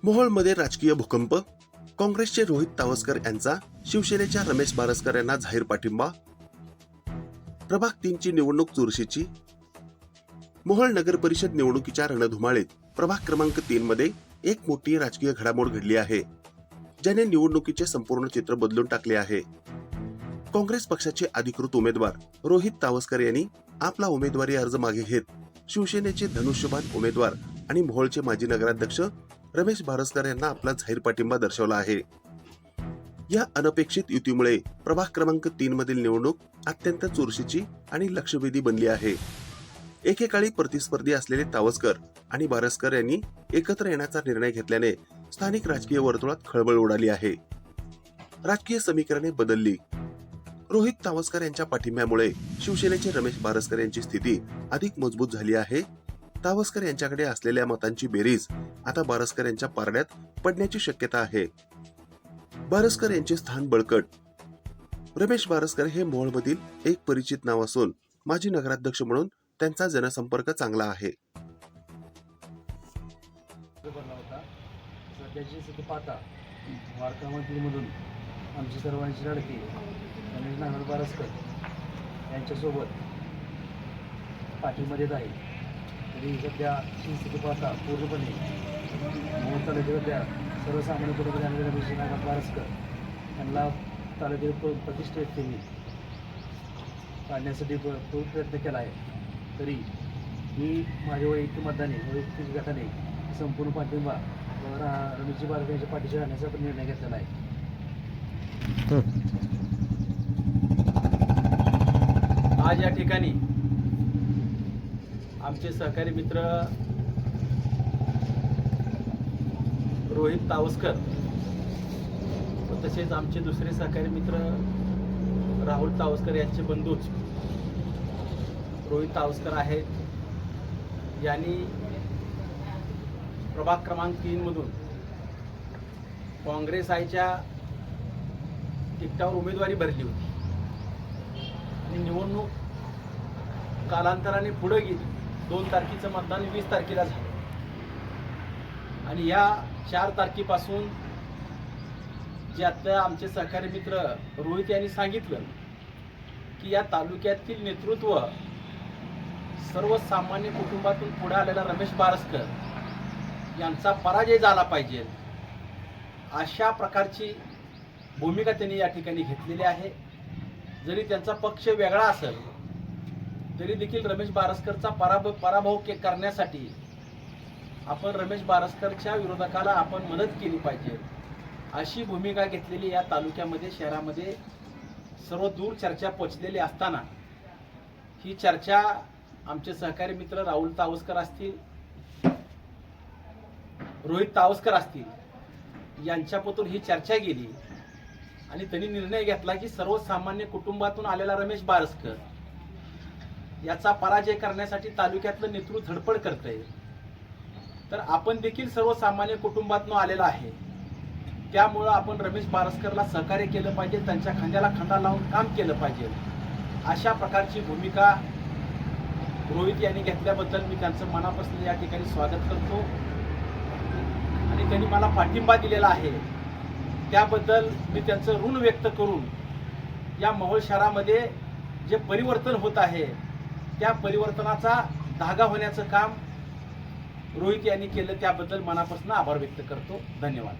मोहोळमध्ये राजकीय भूकंप. काँग्रेसचे रोहित तावसकर यांचा शिवसेनेच्या रमेश बारसकर यांना जाहीर पाठिंबा. प्रभाग 3 ची निवडणूक चुरशीची. मोहोळ नगर परिषद निवडणुकीच्या रणधुमाळीत प्रभाग क्रमांक 3 मध्ये एक मोठी राजकीय घडामोड घडली आहे, ज्याने निवडणुकीचे संपूर्ण चित्र बदलून टाकले आहे. काँग्रेस पक्षाचे अधिकृत उमेदवार रोहित तावसकर यांनी आपला उमेदवारी अर्ज मागे घेत शिवसेनेचे धनुष्यबाण उमेदवार आणि मोहोळचे माजी नगराध्यक्ष रमेश बारसकर यांना आपला जाहीर पाठिंबा दर्शवला आहे. या अनपेक्षित युतीमुळे प्रभाग क्रमांक 3 मधील निवडणूक अत्यंत चुरशीची आणि लक्षवेधी बनली आहे. एकेकाळी प्रतिस्पर्धी असलेले तावसकर आणि बारसकर यांनी एकत्र येण्याचा निर्णय घेतल्याने स्थानिक राजकीय वर्तुळात खळबळ उडाली आहे. राजकीय समीकरणे बदलली. रोहित तावसकर यांच्या पाठिंब्यामुळे शिवसेनेचे रमेश बारसकर यांची स्थिती अधिक मजबूत झाली आहे. तावसकर यांच्याकडे असलेल्या मतांची बेरीज आता बारसकर यांच्या पारड्यात पडण्याची शक्यता आहे. बारसकर यांचे स्थान बळकट. रमेश बारसकर हे मोहोळमधील एक परिचित नाव असून माजी नगराध्यक्ष म्हणून त्यांचा जनसंपर्क चांगला आहे. सध्याची स्थिती पाहता वार्तामधून आमची सर्वांची लढती रमेश नाना बारसकर यांच्यासोबत पाठीमध्ये आहे. तरी सध्याची स्थिती पाहता पूर्णपणे मोहोळ तालुक्यातल्या सर्वसामान्य कुटुंबातील आणि रमेश नाना बारसकर यांना तालुक्यात प्रतिष्ठित त्यांनी काढण्यासाठी खूप प्रयत्न केला आहे. तरी मी माझ्या वैयक्तिक मतदाने वैयक्तिक गटाने संपूर्ण पाठिंबा रमेशजी बारसकर यांच्या पाठीशी राहण्याचा पण निर्णय घेतलेला आहे. आज या ठिकाणी आमचे सहकारी मित्र रोहित तावसकर व तसेच आमचे दुसरे सहकारी मित्र राहुल तावसकर यांचे बंधूच रोहित तावसकर आहेत. यांनी प्रभाग क्रमांक 3 मधून काँग्रेस आयच्या तिकटावर उमेदवारी भरली होती आणि निवडणूक कालांतराने पुढे गेली. 2 तारखेचं मतदान 20 तारखेला झालं आणि या 4 तारखेपासून जे आता आमचे सहकारी मित्र रोहित यांनी सांगितलं की या तालुक्यातील नेतृत्व सर्वसामान्य कुटुंबातून पुढे आलेला रमेश बारसकर यांचा पराजय झाला पाहिजे, अशा प्रकारची भूमिका त्यांनी या ठिकाणी घेतलेली आहे. जरी त्यांचा पक्ष वेगळा असेल तरी देखील रमेश बारसकरचा पराभव करण्यासाठी आपण रमेश बारसकरच्या विरोधकाला आपण मदत केली पाहिजे, अशी भूमिका घेतलेली या तालुक्यामध्ये शहरामध्ये सर्व दूर चर्चा पोचलेली असताना ही चर्चा आमचे सहकारी मित्र राहुल तावसकर असतील, रोहित तावसकर असतील यांच्यापासून ही चर्चा गेली आणि त्यांनी निर्णय घेतला की सर्वसामान्य कुटुंबातून आलेला रमेश बारसकर याचा पराजय करण्यासाठी तालुक्यातलं नेतृत्व धडपड करतंय. तर आपण देखील सर्वसामान्य कुटुंबातून आलेला आहे, त्यामुळं आपण रमेश बारसकरला सहकार्य केलं पाहिजे, त्यांच्या खांद्याला खांदा लावून काम केलं पाहिजे, अशा प्रकारची भूमिका रोहित यांनी घेतल्याबद्दल मी त्यांचं मनापासून या ठिकाणी स्वागत करतो आणि त्यांनी मला पाठिंबा दिलेला आहे त्याबद्दल मी त्यांचं ऋण व्यक्त करून या मोहोळ शहरामध्ये जे परिवर्तन होत आहे त्या परिवर्तनाचा धागा होण्याचं काम रोहित यांनी केलं, त्याबद्दल मनापासून आभार व्यक्त करतो. धन्यवाद.